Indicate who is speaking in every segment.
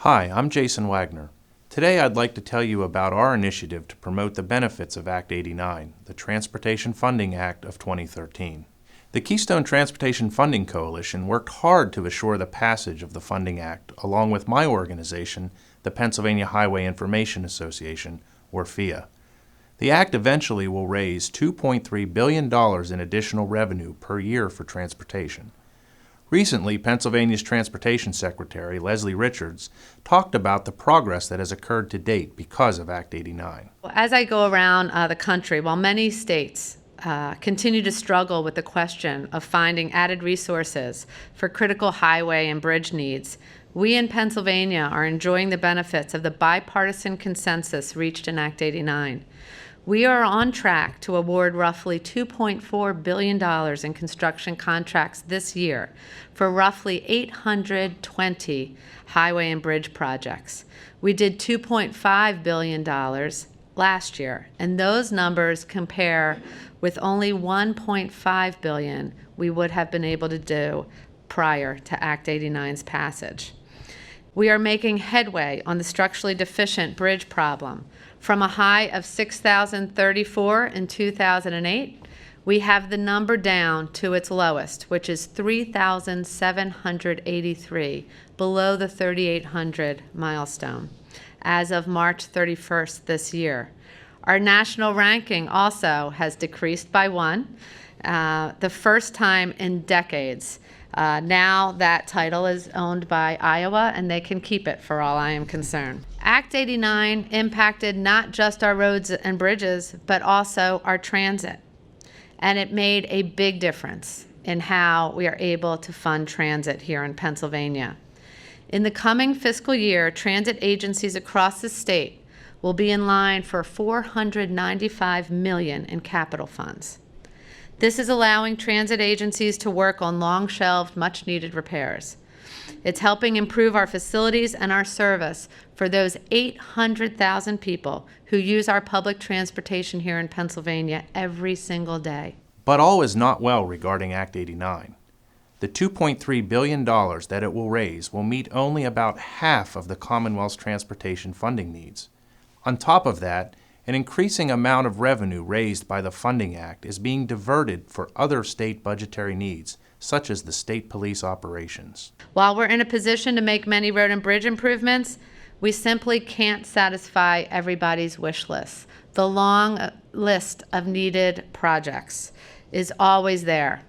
Speaker 1: Hi, I'm Jason Wagner. Today I'd like to tell you about our initiative to promote the benefits of Act 89, the Transportation Funding Act of 2013. The Keystone Transportation Funding Coalition worked hard to assure the passage of the Funding Act, along with my organization, the Pennsylvania Highway Information Association, or PHIA. The Act eventually will raise $2.3 billion in additional revenue per year for transportation. Recently, Pennsylvania's Transportation Secretary, Leslie Richards, talked about the progress that has occurred to date because of Act 89.
Speaker 2: As I go around the country, while many states continue to struggle with the question of finding added resources for critical highway and bridge needs, we in Pennsylvania are enjoying the benefits of the bipartisan consensus reached in Act 89. We are on track to award roughly $2.4 billion in construction contracts this year for roughly 820 highway and bridge projects. We did $2.5 billion last year, and those numbers compare with only $1.5 billion we would have been able to do prior to Act 89's passage. We are making headway on the structurally deficient bridge problem. From a high of 6,034 in 2008, we have the number down to its lowest, which is 3,783, below the 3,800 milestone, as of March 31st this year. Our national ranking also has decreased by one, the first time in decades. Now that title is owned by Iowa, and they can keep it for all I am concerned. Act 89 impacted not just our roads and bridges, but also our transit. And it made a big difference in how we are able to fund transit here in Pennsylvania. In the coming fiscal year, transit agencies across the state will be in line for $495 million in capital funds. This is allowing transit agencies to work on long-shelved, much-needed repairs. It's helping improve our facilities and our service for those 800,000 people who use our public transportation here in Pennsylvania every single day.
Speaker 1: But all is not well regarding Act 89. The $2.3 billion that it will raise will meet only about half of the Commonwealth's transportation funding needs. On top of that, an increasing amount of revenue raised by the Funding Act is being diverted for other state budgetary needs, such as the state police operations.
Speaker 2: While we're in a position to make many road and bridge improvements, we simply can't satisfy everybody's wish list. The long list of needed projects is always there.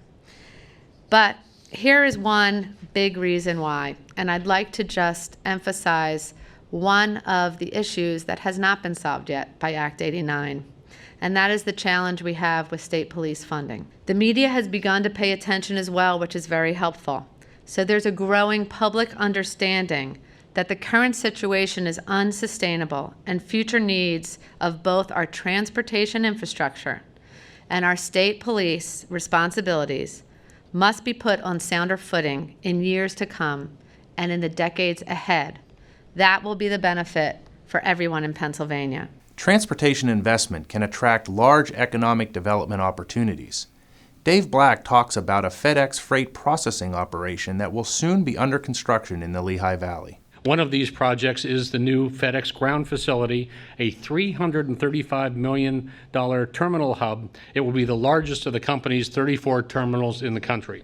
Speaker 2: But here is one big reason why, and I'd like to just emphasize one of the issues that has not been solved yet by Act 89, and that is the challenge we have with state police funding. The media has begun to pay attention as well, which is very helpful. So there's a growing public understanding that the current situation is unsustainable and future needs of both our transportation infrastructure and our state police responsibilities must be put on sounder footing in years to come and in the decades ahead. That will be the benefit for everyone in Pennsylvania.
Speaker 1: Transportation investment can attract large economic development opportunities. Dave Black talks about a FedEx freight processing operation that will soon be under construction in the Lehigh Valley.
Speaker 3: One of these projects is the new FedEx ground facility, a $335 million terminal hub. It will be the largest of the company's 34 terminals in the country.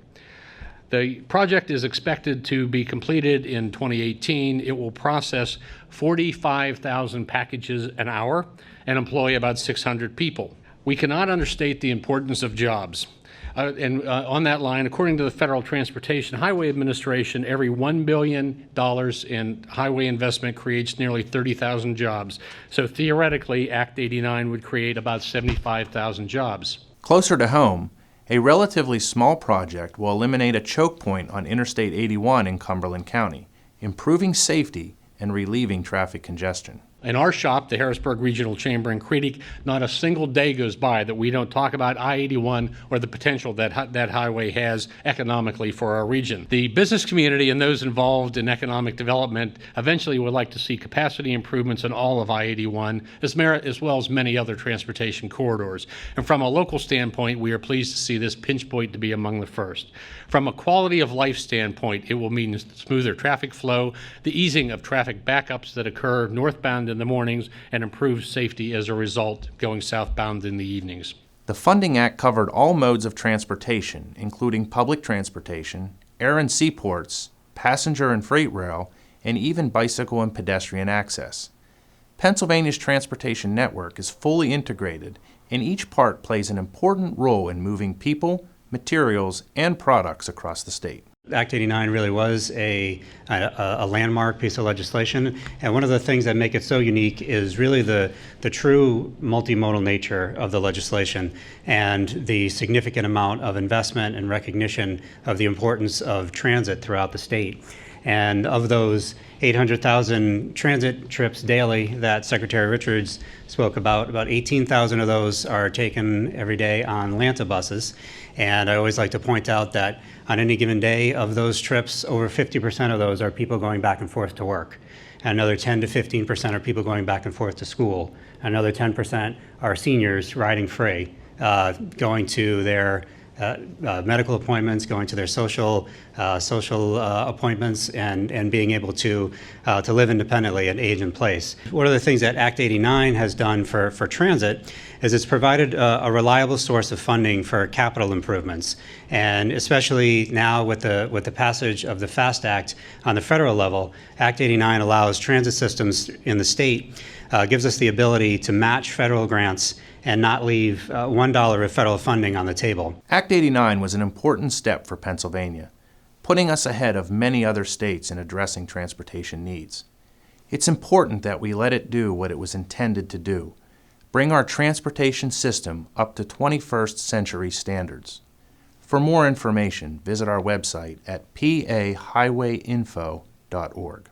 Speaker 3: The project is expected to be completed in 2018. It will process 45,000 packages an hour and employ about 600 people. We cannot understate the importance of jobs. On that line, according to the Federal Transportation Highway Administration, every $1 billion in highway investment creates nearly 30,000 jobs. So theoretically, Act 89 would create about 75,000 jobs.
Speaker 1: Closer to home, a relatively small project will eliminate a choke point on Interstate 81 in Cumberland County, improving safety and relieving traffic congestion.
Speaker 3: In our shop, the Harrisburg Regional Chamber in Creedic, not a single day goes by that we don't talk about I-81 or the potential that that highway has economically for our region. The business community and those involved in economic development eventually would like to see capacity improvements in all of I-81, as well as many other transportation corridors. And from a local standpoint, we are pleased to see this pinch point to be among the first. From a quality of life standpoint, it will mean smoother traffic flow, the easing of traffic backups that occur northbound in the mornings, and improved safety as a result going southbound in the evenings.
Speaker 1: The Funding Act covered all modes of transportation, including public transportation, air and seaports, passenger and freight rail, and even bicycle and pedestrian access. Pennsylvania's transportation network is fully integrated, and each part plays an important role in moving people, materials, and products across the state.
Speaker 4: Act 89 really was a landmark piece of legislation, and one of the things that make it so unique is really the true multimodal nature of the legislation and the significant amount of investment and recognition of the importance of transit throughout the state. And of those 800,000 transit trips daily that Secretary Richards spoke about 18,000 of those are taken every day on Lanta buses. And I always like to point out that on any given day of those trips, over 50% of those are people going back and forth to work. Another 10 to 15% are people going back and forth to school. Another 10% are seniors riding free, going to their medical appointments, going to their social appointments, and being able to live independently and age in place. One of the things that Act 89 has done for transit is it's provided a reliable source of funding for capital improvements, and especially now with the passage of the FAST Act on the federal level, Act 89 allows transit systems in the state, gives us the ability to match federal grants and not leave $1 of federal funding on the table.
Speaker 1: Act 89 was an important step for Pennsylvania, putting us ahead of many other states in addressing transportation needs. It's important that we let it do what it was intended to do, bring our transportation system up to 21st century standards. For more information, visit our website at pahighwayinfo.org.